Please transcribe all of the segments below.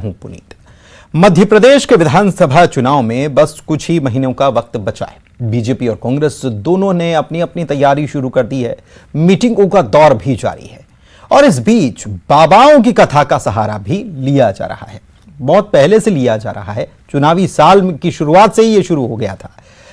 हूं पुनीत। मध्य प्रदेश के विधानसभा चुनाव में बस कुछ ही महीनों का वक्त बचा है। बीजेपी और कांग्रेस दोनों ने अपनी अपनी तैयारी शुरू कर दी है। मीटिंगों का दौर भी जारी है और इस बीच बाबाओं की कथा का सहारा भी लिया जा रहा है। बहुत पहले से लिया जा रहा है। चुनावी साल की शुरुआत से ही यह शुरू हो गया था।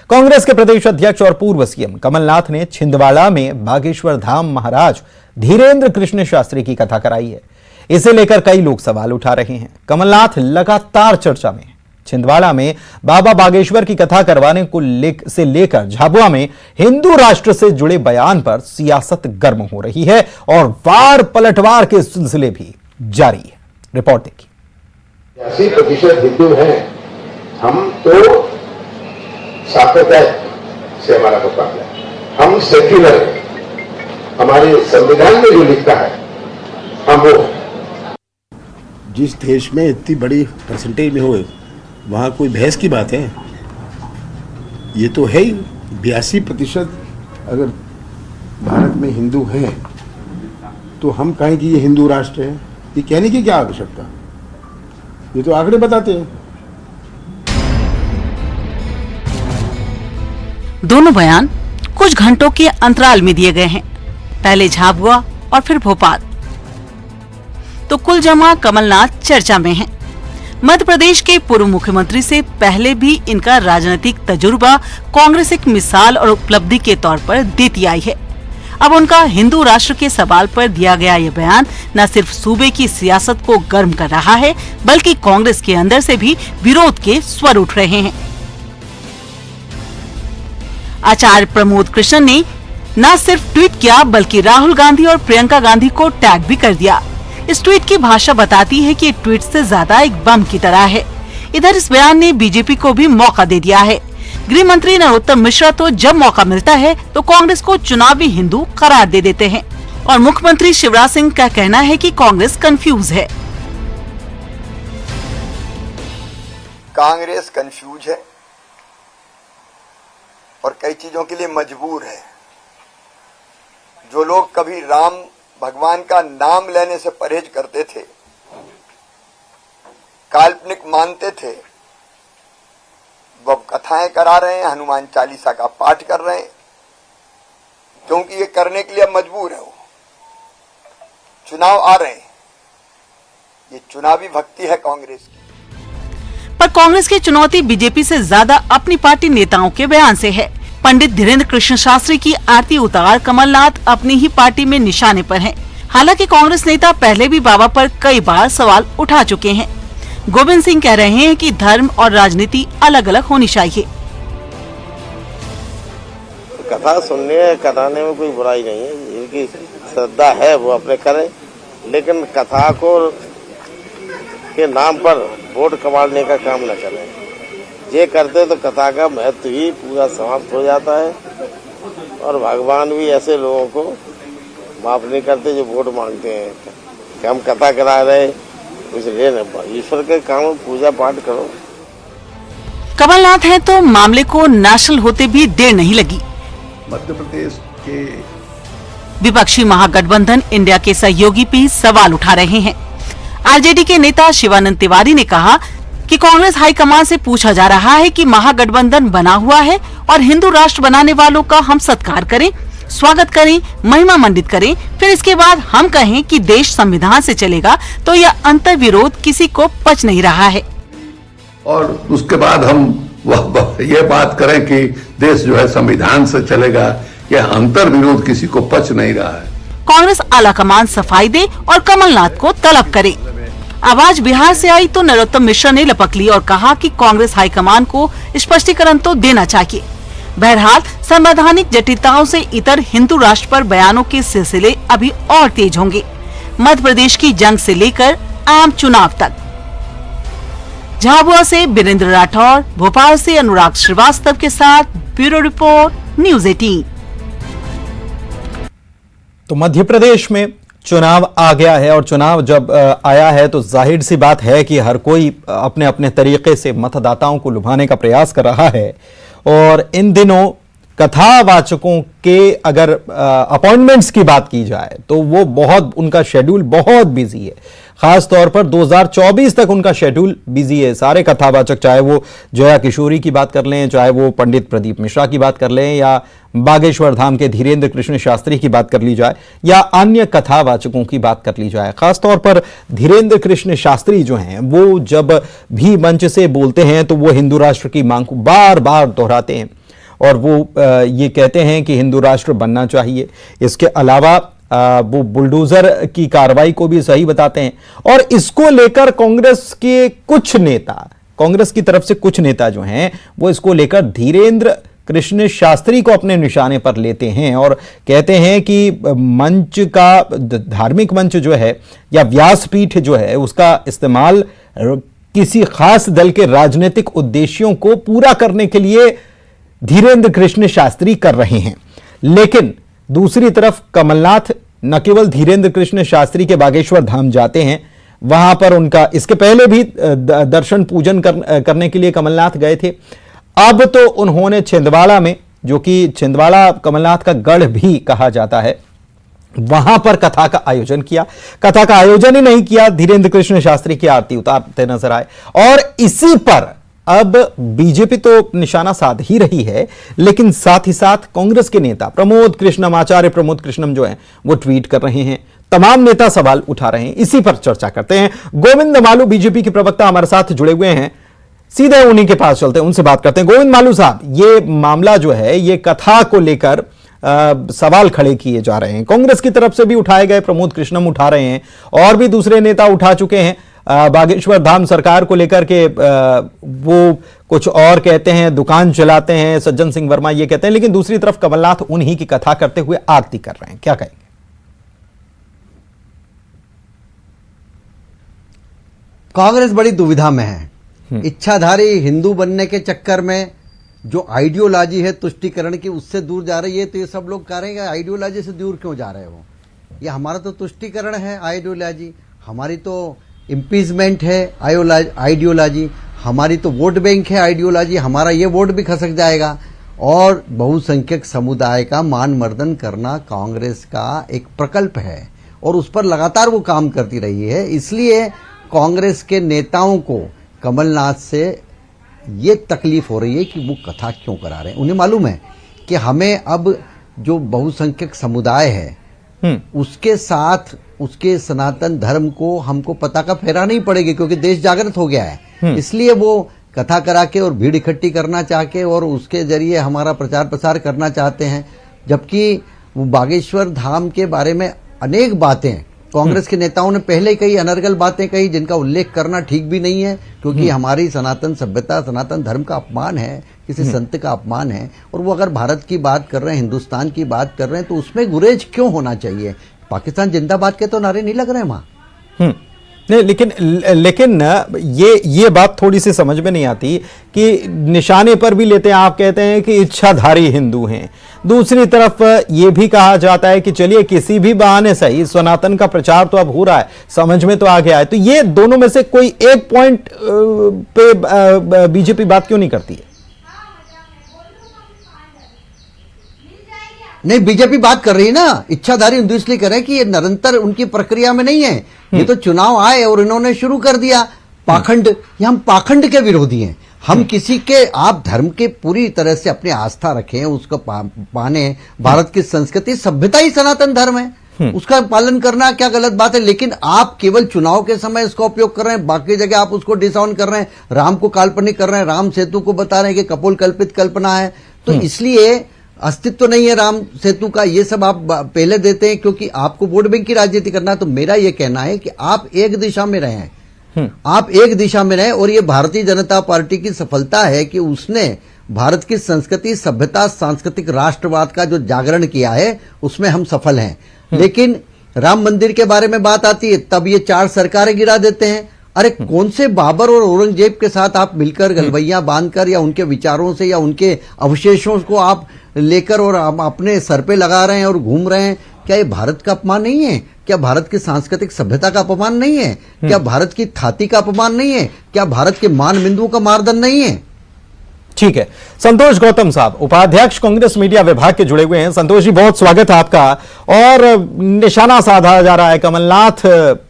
कांग्रेस के प्रदेश अध्यक्ष और पूर्व सीएम कमलनाथ ने छिंदवाड़ा में बागेश्वर धाम महाराज धीरेन्द्र कृष्ण शास्त्री की कथा कराई है। इसे लेकर कई लोग सवाल उठा रहे हैं। कमलनाथ लगातार चर्चा में। छिंदवाड़ा में बाबा बागेश्वर की कथा करवाने को लेकर झाबुआ में हिंदू राष्ट्र से जुड़े बयान पर सियासत गर्म हो रही है और वार पलटवार के सिलसिले भी जारी है। रिपोर्ट देखिए। 80% हिंदू हैं हम, तो सांप्रदायिक से हमारा मुकाबला है। हम सेक्युलर हैं। हमारे संविधान में जो लिखा है हम वो हैं। जिस देश में इतनी बड़ी परसेंटेज में हो वहाँ कोई बहस की बात है? ये तो है ही। 82% अगर भारत में हिंदू हैं तो हम कहें कि ये हिंदू राष्ट्र है, ये कहने की क्या आवश्यकता? ये तो आंकड़े बताते हैं। दोनों बयान कुछ घंटों के अंतराल में दिए गए हैं। पहले झाबुआ और फिर भोपाल। तो कुल जमा कमलनाथ चर्चा में हैं। मध्य प्रदेश के पूर्व मुख्यमंत्री से पहले भी इनका राजनीतिक तजुर्बा कांग्रेस एक मिसाल और उपलब्धि के तौर पर देती आई है। अब उनका हिंदू राष्ट्र के सवाल पर दिया गया यह बयान न सिर्फ सूबे की सियासत को गर्म कर रहा है, बल्कि कांग्रेस के अंदर से भी विरोध के स्वर उठ रहे हैं। आचार्य प्रमोद कृष्ण ने न सिर्फ ट्वीट किया, बल्कि राहुल गांधी और प्रियंका गांधी को टैग भी कर दिया। इस ट्वीट की भाषा बताती है कि ट्वीट से ज्यादा एक बम की तरह है। इधर इस बयान ने बीजेपी को भी मौका दे दिया है। गृह मंत्री नरोत्तम मिश्रा तो जब मौका मिलता है तो कांग्रेस को चुनावी हिंदू करार दे देते हैं और मुख्यमंत्री शिवराज सिंह का कहना है कि कांग्रेस कंफ्यूज है। कांग्रेस कंफ्यूज है और कई चीजों के लिए मजबूर है। जो लोग कभी राम भगवान का नाम लेने से परहेज करते थे, काल्पनिक मानते थे, वह कथाएं करा रहे हैं, हनुमान चालीसा का पाठ कर रहे हैं, क्योंकि ये करने के लिए मजबूर है। वो चुनाव आ रहे हैं, ये चुनावी भक्ति है कांग्रेस की। पर कांग्रेस की चुनौती बीजेपी से ज्यादा अपनी पार्टी नेताओं के बयान से है। पंडित धीरेन्द्र कृष्ण शास्त्री की आरती उतार कमलनाथ अपनी ही पार्टी में निशाने पर हैं। हालांकि कांग्रेस नेता पहले भी बाबा पर कई बार सवाल उठा चुके हैं। गोविंद सिंह कह रहे हैं कि धर्म और राजनीति अलग अलग होनी चाहिए। कथा सुनने कराने में कोई बुराई नहीं है, जिनकी श्रद्धा है वो अपने करें, लेकिन कथा को के नाम पर वोट कमाने का काम न करें। ये करते तो कथा का महत्व ही पूरा समाप्त हो जाता है और भगवान भी ऐसे लोगों को माफ नहीं करते जो वोट मांगते हैं कि हम कथा करा रहे, इसलिए ईश्वर के काम पूजा पाठ करो। कमलनाथ हैं तो मामले को नेशनल होते भी देर नहीं लगी। मध्य प्रदेश के विपक्षी महागठबंधन इंडिया के सहयोगी भी सवाल उठा रहे हैं। आरजेडी के नेता शिवानंद तिवारी ने कहा कि कांग्रेस हाईकमान से पूछा जा रहा है कि महागठबंधन बना हुआ है और हिंदू राष्ट्र बनाने वालों का हम सत्कार करें, स्वागत करें, महिमा मंडित करें, फिर इसके बाद हम कहें कि देश संविधान से चलेगा, तो यह अंतर विरोध किसी को पच नहीं रहा है। और उसके बाद हम ये बात करें कि देश जो है संविधान से चलेगा, यह अंतर विरोध किसी को पच नहीं रहा है। कांग्रेस आलाकमान सफाई दे और कमलनाथ को तलब करे। आवाज बिहार से आई तो नरोत्तम मिश्रा ने लपक ली और कहा कि कांग्रेस हाईकमान को स्पष्टीकरण तो देना चाहिए। बहरहाल संवैधानिक जटिलताओं से इतर हिंदू राष्ट्र पर बयानों के सिलसिले अभी और तेज होंगे। मध्य प्रदेश की जंग से लेकर आम चुनाव तक। झाबुआ से वीरेंद्र राठौर, भोपाल से अनुराग श्रीवास्तव के साथ ब्यूरो रिपोर्ट, न्यूज़ 18। तो मध्य प्रदेश में चुनाव आ गया है और चुनाव जब आया है तो जाहिर सी बात है कि हर कोई अपने अपने तरीके से मतदाताओं को लुभाने का प्रयास कर रहा है। और इन दिनों कथावाचकों के अगर अपॉइंटमेंट्स की बात की जाए तो वो उनका शेड्यूल बहुत बिजी है। खास तौर पर 2024 तक उनका शेड्यूल बिजी है। सारे कथावाचक, चाहे वो जया किशोरी की बात कर लें, चाहे वो पंडित प्रदीप मिश्रा की बात कर लें, या बागेश्वर धाम के धीरेन्द्र कृष्ण शास्त्री की बात कर ली जाए, या अन्य कथावाचकों की बात कर ली जाए। खासतौर पर धीरेन्द्र कृष्ण शास्त्री जो हैं, वो जब भी मंच से बोलते हैं तो वो हिंदू राष्ट्र की मांग को बार बार दोहराते हैं और वो ये कहते हैं कि हिंदू राष्ट्र बनना चाहिए। इसके अलावा वो बुलडोजर की कार्रवाई को भी सही बताते हैं और इसको लेकर कांग्रेस के कुछ नेता, कांग्रेस की तरफ से कुछ नेता जो हैं, वो इसको लेकर धीरेन्द्र कृष्ण शास्त्री को अपने निशाने पर लेते हैं और कहते हैं कि मंच का, धार्मिक मंच जो है या व्यासपीठ जो है, उसका इस्तेमाल किसी खास दल के राजनीतिक उद्देश्यों को पूरा करने के लिए धीरेन्द्र कृष्ण शास्त्री कर रहे हैं। लेकिन दूसरी तरफ कमलनाथ न केवल धीरेन्द्र कृष्ण शास्त्री के बागेश्वर धाम जाते हैं, वहां पर उनका इसके पहले भी दर्शन पूजन करने के लिए कमलनाथ गए थे। अब तो उन्होंने छिंदवाड़ा में, जो कि छिंदवाड़ा कमलनाथ का गढ़ भी कहा जाता है, वहां पर कथा का आयोजन किया। कथा का आयोजन ही नहीं किया, धीरेन्द्र कृष्ण शास्त्री की आरती उतारते नजर आए और इसी पर अब बीजेपी तो निशाना साध ही रही है, लेकिन साथ ही साथ कांग्रेस के नेता प्रमोद कृष्णम, आचार्य प्रमोद कृष्णम जो हैं, वो ट्वीट कर रहे हैं। तमाम नेता सवाल उठा रहे हैं। इसी पर चर्चा करते हैं। गोविंद मालू बीजेपी के प्रवक्ता हमारे साथ जुड़े हुए हैं, सीधे उन्हीं के पास चलते हैं, उनसे बात करते हैं। गोविंद मालू साहब, ये मामला जो है, ये कथा को लेकर सवाल खड़े किए जा रहे हैं। कांग्रेस की तरफ से भी उठाए गए, प्रमोद कृष्णम उठा रहे हैं और भी दूसरे नेता उठा चुके हैं। बागेश्वर धाम सरकार को लेकर के वो कुछ और कहते हैं, दुकान चलाते हैं, सज्जन सिंह वर्मा ये कहते हैं, लेकिन दूसरी तरफ कमलनाथ उन्हीं की कथा करते हुए आरती कर रहे हैं। क्या कहेंगे? कांग्रेस बड़ी दुविधा में है। इच्छाधारी हिंदू बनने के चक्कर में जो आइडियोलॉजी है तुष्टीकरण की, उससे दूर जा रही है। तो ये सब लोग कह रहे हैं आइडियोलॉजी से दूर क्यों जा रहे हो? ये हमारा तो तुष्टीकरण है आइडियोलॉजी, हमारी तो इम्पीचमेंट है आइडियोलॉजी, हमारी तो वोट बैंक है आइडियोलॉजी, हमारा ये वोट भी खसक जाएगा। और बहुसंख्यक समुदाय का मान मर्दन करना कांग्रेस का एक प्रकल्प है और उस पर लगातार वो काम करती रही है। इसलिए कांग्रेस के नेताओं को कमलनाथ से ये तकलीफ हो रही है कि वो कथा क्यों करा रहे हैं। उन्हें मालूम है कि हमें अब जो बहुसंख्यक समुदाय है उसके साथ उसके सनातन धर्म को हमको पताका फहरानी पड़ेगी, क्योंकि देश जागृत हो गया है। इसलिए वो कथा करा के और भीड़ इकट्ठी करना चाह के और उसके जरिए हमारा प्रचार प्रसार करना चाहते हैं। जबकि वो बागेश्वर धाम के बारे में अनेक बातें कांग्रेस के नेताओं ने पहले कई अनर्गल बातें कही, जिनका उल्लेख करना ठीक भी नहीं है, क्योंकि हमारी सनातन सभ्यता, सनातन धर्म का अपमान है, किसी संत का अपमान है। और वो अगर भारत की बात कर रहे हैं, हिंदुस्तान की बात कर रहे हैं, तो उसमें गुरेज क्यों होना चाहिए? पाकिस्तान जिंदाबाद के तो नारे नहीं लग रहे हैं वहां। नहीं, लेकिन ये बात थोड़ी सी समझ में नहीं आती कि निशाने पर भी लेते हैं। आप कहते हैं कि इच्छाधारी हिंदू हैं, दूसरी तरफ ये भी कहा जाता है कि चलिए किसी भी बहाने सही सनातन का प्रचार तो अब हो रहा है, समझ में तो आ गया है। तो ये दोनों में से कोई एक पॉइंट पे बीजेपी बात क्यों नहीं करती है? नहीं, बीजेपी बात कर रही है ना, इच्छाधारी हिंदू इसलिए कर रहे हैं कि ये निरंतर उनकी प्रक्रिया में नहीं है। ये तो चुनाव आए और इन्होंने शुरू कर दिया पाखंड। ये हम पाखंड के विरोधी हैं। हम किसी के, आप धर्म के पूरी तरह से अपनी आस्था रखें, उसको पाने, भारत की संस्कृति सभ्यता ही सनातन धर्म है, उसका पालन करना क्या गलत बात है? लेकिन आप केवल चुनाव के समय इसका उपयोग कर रहे हैं, बाकी जगह आप उसको डिसऑन कर रहे हैं, राम को काल्पनिक कर रहे हैं, राम सेतु को बता रहे हैं कि कपोल कल्पित कल्पना है। तो इसलिए अस्तित्व नहीं है राम सेतु का, ये सब आप पहले देते हैं क्योंकि आपको वोट बैंक की राजनीति करना है। तो मेरा ये कहना है कि आप एक दिशा में रहें, आप एक दिशा में रहें। और ये भारतीय जनता पार्टी की सफलता है कि उसने भारत की संस्कृति, सभ्यता, सांस्कृतिक राष्ट्रवाद का जो जागरण किया है उसमें हम सफल हैं। लेकिन राम मंदिर के बारे में बात आती है तब ये 4 सरकारें गिरा देते हैं। अरे कौन से बाबर और औरंगजेब के साथ आप मिलकर गलबैया बांधकर या उनके विचारों से या उनके अवशेषों को आप लेकर और अपने सर पे लगा रहे हैं और घूम रहे हैं? क्या ये भारत का अपमान नहीं है? क्या भारत की सांस्कृतिक सभ्यता का अपमान नहीं है? क्या भारत की थाती का अपमान नहीं है? क्या भारत के मान बिंदुओं का मारदंड नहीं है? ठीक है। संतोष गौतम साहब, उपाध्यक्ष कांग्रेस मीडिया विभाग के जुड़े हुए हैं। संतोष जी, बहुत स्वागत है आपका। और निशाना साधा जा रहा है, कमलनाथ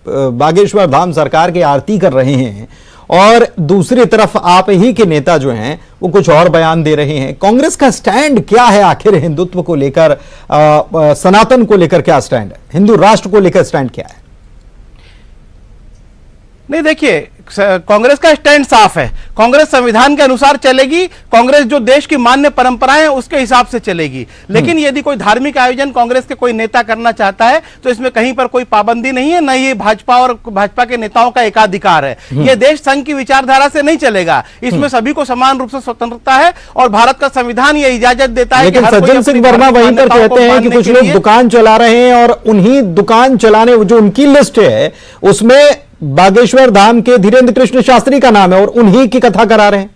बागेश्वर धाम सरकार की आरती कर रहे हैं और दूसरी तरफ आप ही के नेता जो हैं वो कुछ और बयान दे रहे हैं। कांग्रेस का स्टैंड क्या है आखिर? हिंदुत्व को लेकर, सनातन को लेकर क्या स्टैंड है? हिंदू राष्ट्र को लेकर स्टैंड क्या है? नहीं, देखिए, कांग्रेस का स्टैंड साफ है। कांग्रेस संविधान के अनुसार चलेगी। कांग्रेस जो देश की मान्य परंपराएं हैं उसके हिसाब से चलेगी। लेकिन यदि कोई धार्मिक आयोजन कांग्रेस के कोई नेता करना चाहता है तो इसमें कहीं पर कोई पाबंदी नहीं है, न ये भाजपा और भाजपा के नेताओं का एकाधिकार है। यह देश संघ की विचारधारा से नहीं चलेगा। इसमें सभी को समान रूप से स्वतंत्रता है और भारत का संविधान ये इजाजत देता है। लेकिन सज्जन सिंह वर्मा वहीं पर कहते हैं कि कुछ लोग दुकान चला रहे हैं और उन्हीं दुकान चलाने, जो उनकी लिस्ट है उसमें बागेश्वर धाम के धीरेन्द्र कृष्ण शास्त्री का नाम है और उन्हीं की कथा करा रहे हैं।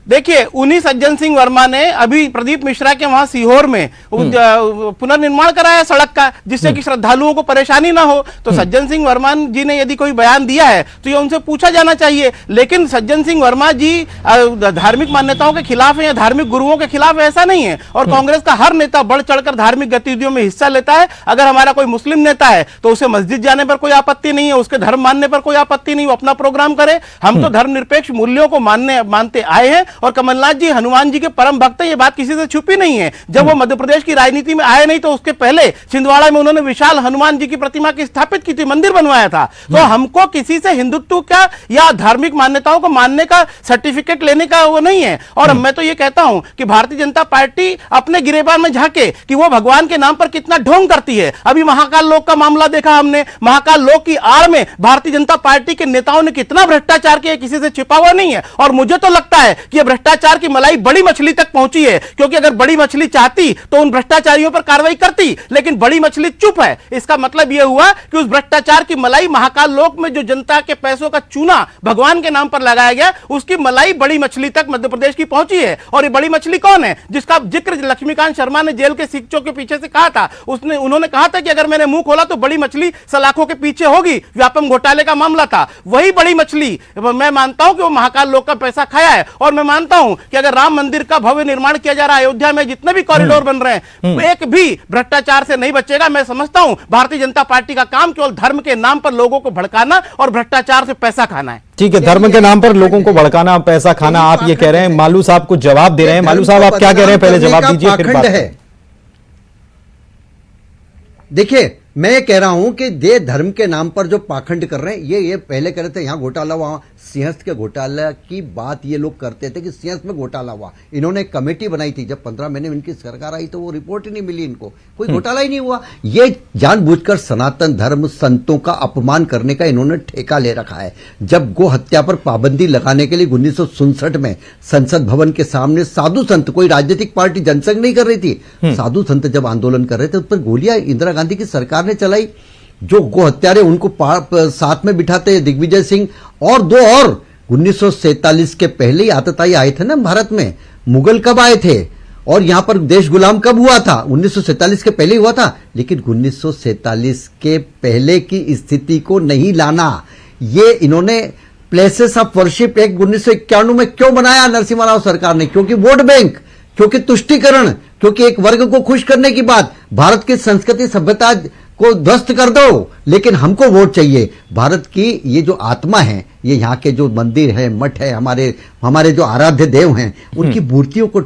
देखिए, उन्हीं सज्जन सिंह वर्मा ने अभी प्रदीप मिश्रा के वहां सीहोर में पुनर्निर्माण कराया सड़क का, जिससे कि श्रद्धालुओं को परेशानी ना हो। तो सज्जन सिंह वर्मा जी ने यदि कोई बयान दिया है तो ये उनसे पूछा जाना चाहिए। लेकिन सज्जन सिंह वर्मा जी धार्मिक मान्यताओं के खिलाफ है या धार्मिक गुरुओं के खिलाफ, ऐसा नहीं है। और कांग्रेस का हर नेता बढ़ चढ़कर धार्मिक गतिविधियों में हिस्सा लेता है। अगर हमारा कोई मुस्लिम नेता है तो उसे मस्जिद जाने पर कोई आपत्ति नहीं है, उसके धर्म मानने पर कोई आपत्ति नहीं, वो अपना प्रोग्राम करे। हम तो धर्मनिरपेक्ष मूल्यों को मानते आए हैं और कमलनाथ जी हनुमान जी के परम भक्त हैं, ये बात किसी से छुपी नहीं है। जब वो मध्य प्रदेश की राजनीति में आए नहीं तो उसके पहले छिंदवाड़ा में उन्होंने विशाल हनुमान जी की प्रतिमा की स्थापित की थी, मंदिर बनवाया था। तो हमको किसी से हिंदुत्व का या धार्मिक मान्यताओं को मानने का सर्टिफिकेट लेने का वो नहीं है। और मैं तो ये कहता हूं कि भारतीय जनता पार्टी अपने गिरेबान में झांके कि वो भगवान के नाम पर कितना ढोंग करती है। अभी महाकाल लोक का मामला देखा हमने। महाकाल लोक की आड़ में भारतीय जनता पार्टी के नेताओं ने कितना भ्रष्टाचार किया, किसी से छिपा हुआ नहीं है। और मुझे तो लगता है कि यह भ्रष्टाचार की मलाई बड़ी मछली तक पहुंची है, क्योंकि अगर बड़ी मछली चाहती तो उन भ्रष्टाचारियों पर कार्रवाई करती, लेकिन बड़ी मछली चुप है। इसका मतलब यह हुआ कि उस भ्रष्टाचार की मलाई महाकाल लोक में जो जनता के पैसों का चूना भगवान के नाम पर लगाया गया, उसकी मलाई बड़ी मछली तक मध्य प्रदेश की पहुंची है। और ये बड़ी मछली कौन है जिसका जिक्र लक्ष्मीकांत शर्मा ने जेल के सिक्चों के पीछे से कहा था? उन्होंने कहा था कि अगर मैंने मुंह खोला तो बड़ी मछली सलाखों के पीछे होगी। व्यापम घोटाले का मामला था। वही बड़ी मछली, मैं मानता हूं कि वो महाकाल लोक का पैसा खाया है। और मैं मानता हूं कि अगर राम मंदिर का भव्य निर्माण किया जा रहा है अयोध्या में, जितने भी कॉरिडोर बन रहे हैं, एक भी भ्रष्टाचार से नहीं बचेगा। मैं समझता हूं भारतीय जनता पार्टी का काम केवल धर्म के नाम पर लोगों को भड़काना और भ्रष्टाचार से पैसा खाना है। ठीक है, धर्म के नाम पर लोगों को भड़काना, पैसा खाना, आप ये कह रहे हैं। मालू साहब कुछ जवाब दे रहे हैं। मालू साहब, आप क्या कह रहे हैं? पहले जवाब दीजिए, फिर बात करें। देखिए, मैं ये कह रहा हूं कि ये धर्म के नाम पर जो पाखंड कर रहे हैं, ये पहले कह रहे थे यहां घोटाला हुआ, सिंहस्थ के घोटाला की बात ये लोग करते थे कि सिंहस्थ में घोटाला हुआ। इन्होंने एक कमेटी बनाई थी, जब 15 महीने में इनकी सरकार आई तो वो रिपोर्ट ही नहीं मिली इनको, कोई घोटाला ही नहीं हुआ। ये जानबूझकर सनातन धर्म संतों का अपमान करने का इन्होंने ठेका ले रखा है। जब गो हत्या पर पाबंदी लगाने के लिए 1967 में संसद भवन के सामने साधु संत, कोई राजनीतिक पार्टी जनसंघ नहीं कर रही थी, साधु संत जब आंदोलन कर रहे थे, उस पर गोलियां इंदिरा गांधी की सरकार ने चलाई। जो गो हत्यारे उनको साथ में बिठाते दिग्विजय सिंह और दो और 1947 के पहले ही आतताई आए थे ना भारत में। मुगल कब आए थे और यहां पर देश गुलाम कब हुआ था? 1947 के पहले हुआ था। लेकिन 1947 के पहले की स्थिति को नहीं लाना, ये इन्होंने प्लेसेस ऑफ वर्शिप एक्ट 1991 में क्यों बनाया नरसिम्हा राव सरकार ने? क्योंकि वोट बैंक, क्योंकि तुष्टीकरण, क्योंकि एक वर्ग को खुश करने की बात। भारत की संस्कृति सभ्यता को ध्वस्त कर दो, लेकिन हमको वोट चाहिए। भारत की ये जो आत्मा है, ये यहाँ के जो मंदिर है, मठ है, हमारे जो आराध्य देव हैं, उनकी मूर्तियों को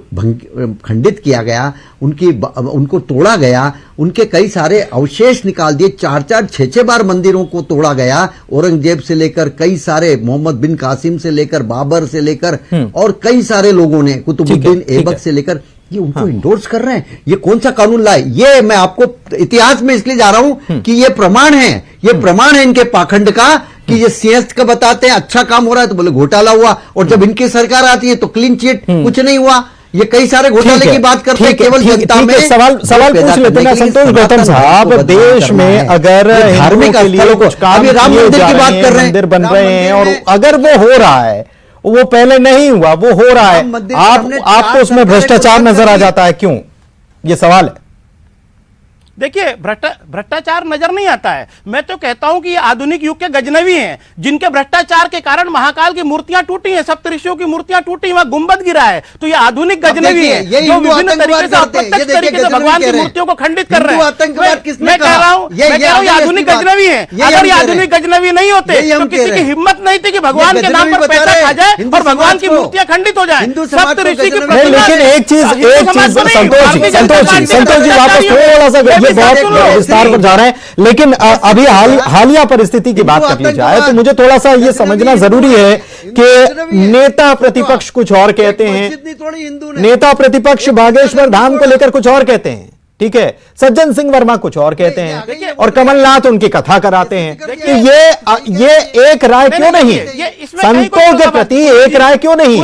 खंडित किया गया, उनको तोड़ा गया, उनके कई सारे अवशेष निकाल दिए। 4-4, 6-6 बार मंदिरों को तोड़ा गया। औरंगजेब से लेकर कई सारे, मोहम्मद बिन कासिम से लेकर, बाबर से लेकर और कई सारे लोगों ने, कुतुबुद्दीन ऐबक से लेकर, ये उनको इंडोर्स कर रहे हैं। ये कौन सा कानून लाए? ये मैं आपको इतिहास में इसलिए जा रहा हूं कि ये प्रमाण है, ये प्रमाण है इनके पाखंड का कि ये सिंहस्थ का बताते हैं अच्छा काम हो रहा है तो बोले घोटाला हुआ, और जब इनकी सरकार आती है तो क्लीन चिट, कुछ नहीं हुआ। ये कई सारे घोटाले की बात करते हैं केवल जनता में। सवाल पूछ लेते हैं संतोष गौतम साहब, देश में अगर धार्मिक स्थलों को राम मंदिर की बात कर रहे हैं, मंदिर बन रहे हैं, और अगर वो हो रहा है, वो पहले नहीं हुआ, वो हो रहा है, आपको उसमें भ्रष्टाचार नजर आ जाता है, क्यों? ये सवाल है। देखिए भ्रष्टाचार नजर नहीं आता है। मैं तो कहता हूं कि ये आधुनिक युग के गजनवी हैं, जिनके भ्रष्टाचार के कारण महाकाल की मूर्तियां टूटी हैं, सप्तऋषियों की मूर्तियां टूटी, वहां गुंबद गिरा है। तो ये आधुनिक गजनवी हैं जो विभिन्न तरीके से अप्रत्यक्ष तरीके से भगवान की मूर्तियों को खंडित कर रहे हैं। मैं कह रहा हूं ये आधुनिक गजनवी है। अगर ये आधुनिक गजनवी नहीं होते तो किसी की हिम्मत नहीं थी कि भगवान के नाम पर पैसा खा जाए और भगवान की मूर्तियां खंडित हो जाए। सप्तऋषि की लेकिन एक चीज संतोष जी वापस थोड़ा सा ये बहुत विस्तार पर जा रहे हैं, लेकिन अभी हालिया परिस्थिति की बात कर ली जाए तो मुझे थोड़ा सा ये समझना जरूरी है कि नेता प्रतिपक्ष कुछ और कहते हैं, नेता प्रतिपक्ष बागेश्वर धाम को लेकर कुछ और कहते हैं, ठीक है, सज्जन सिंह वर्मा कुछ और कहते हैं और कमलनाथ उनकी कथा कराते हैं। तो ये एक राय क्यों नहीं है? संतों के प्रति एक राय क्यों नहीं?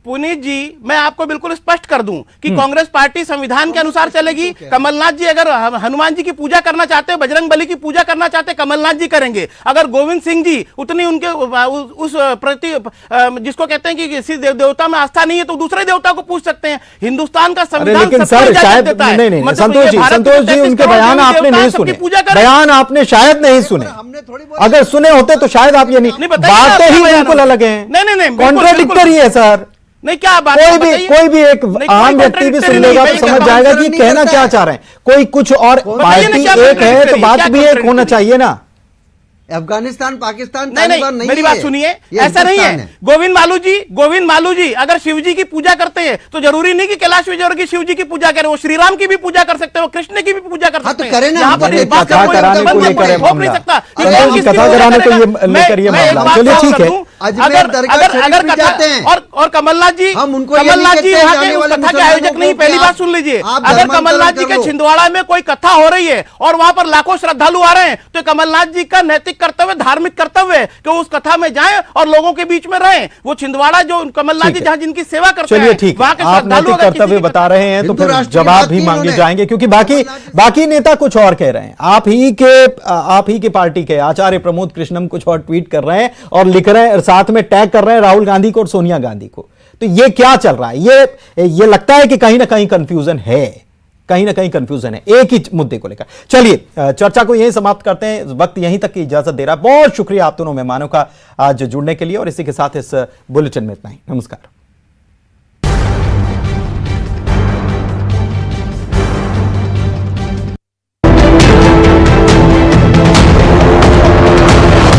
पुनीत जी मैं आपको बिल्कुल स्पष्ट कर दूं कि कांग्रेस पार्टी संविधान के अनुसार चलेगी। कमलनाथ जी अगर हनुमान जी की पूजा करना चाहते हैं, बजरंग बली की पूजा करना चाहते हैं, कमलनाथ जी करेंगे। अगर गोविंद सिंह जी उतनी उनके उस प्रति जिसको कहते हैं कि किसी देवता में आस्था नहीं है तो दूसरे देवता को पूछ सकते हैं। हिंदुस्तान का संविधान लेकिन सर शायद नहीं संतोष जी उनके बयान आपने नहीं सुने, बयान आपने शायद नहीं सुने। अगर सुने होते तो शायद आप ये नहीं, बातें ही बिल्कुल अलग है, कॉन्ट्राडिक्टरी है सर। नहीं क्या बात, कोई भी एक आम व्यक्ति भी सुन लेगा तो समझ जाएगा कि कहना क्या चाह रहे हैं। कोई कुछ और पार्टी एक है तो बात भी एक होना चाहिए ना। अफगानिस्तान पाकिस्तान नहीं मेरी बात सुनिए, ऐसा नहीं है। गोविंद मालू जी अगर शिव जी की पूजा करते हैं तो जरूरी नहीं कि कैलाश विजयवर्गीय शिव जी की पूजा करें, वो श्री राम की भी पूजा कर सकते हैं, वो कृष्ण की भी पूजा कर सकते हैं। यहाँ पर इस बात का कोई हो नहीं सकता। कथा कराने को लेकर ये मामला, चलिए ठीक है। और कमलनाथ जी वहाँ के उस कथा के आयोजक नहीं, पहली बात सुन लीजिए। अगर कमलनाथ जी के छिंदवाड़ा में कोई कथा हो रही है और वहां पर लाखों श्रद्धालु आ रहे हैं तो कमलनाथ जी का नैतिक कर्तव्य, धार्मिक कर्तव्य कि उस कथा में जाएं और लोगों के बीच में रहें। वो छिंदवाड़ा जो कमलनाथ जी जहां जिनकी सेवा करते हैं, वहां के श्रद्धालु कर्तव्य बता रहे हैं तो फिर जवाब भी मांगे जाएंगे, क्योंकि बाकी नेता कुछ और कह रहे हैं। आप ही के पार्टी के आचार्य प्रमोद कृष्णम कुछ और ट्वीट कर रहे हैं और लिख रहे हैं, साथ में टैग कर रहे हैं राहुल गांधी को और सोनिया गांधी को। तो ये क्या चल रहा है? ये लगता है कि कहीं ना कहीं कंफ्यूजन है, एक ही मुद्दे को लेकर। चलिए चर्चा को यहीं समाप्त करते हैं, वक्त यहीं तक की इजाजत दे रहा है। बहुत शुक्रिया आप दोनों मेहमानों का आज जुड़ने के लिए, और इसी के साथ इस बुलेटिन में इतना ही। नमस्कार।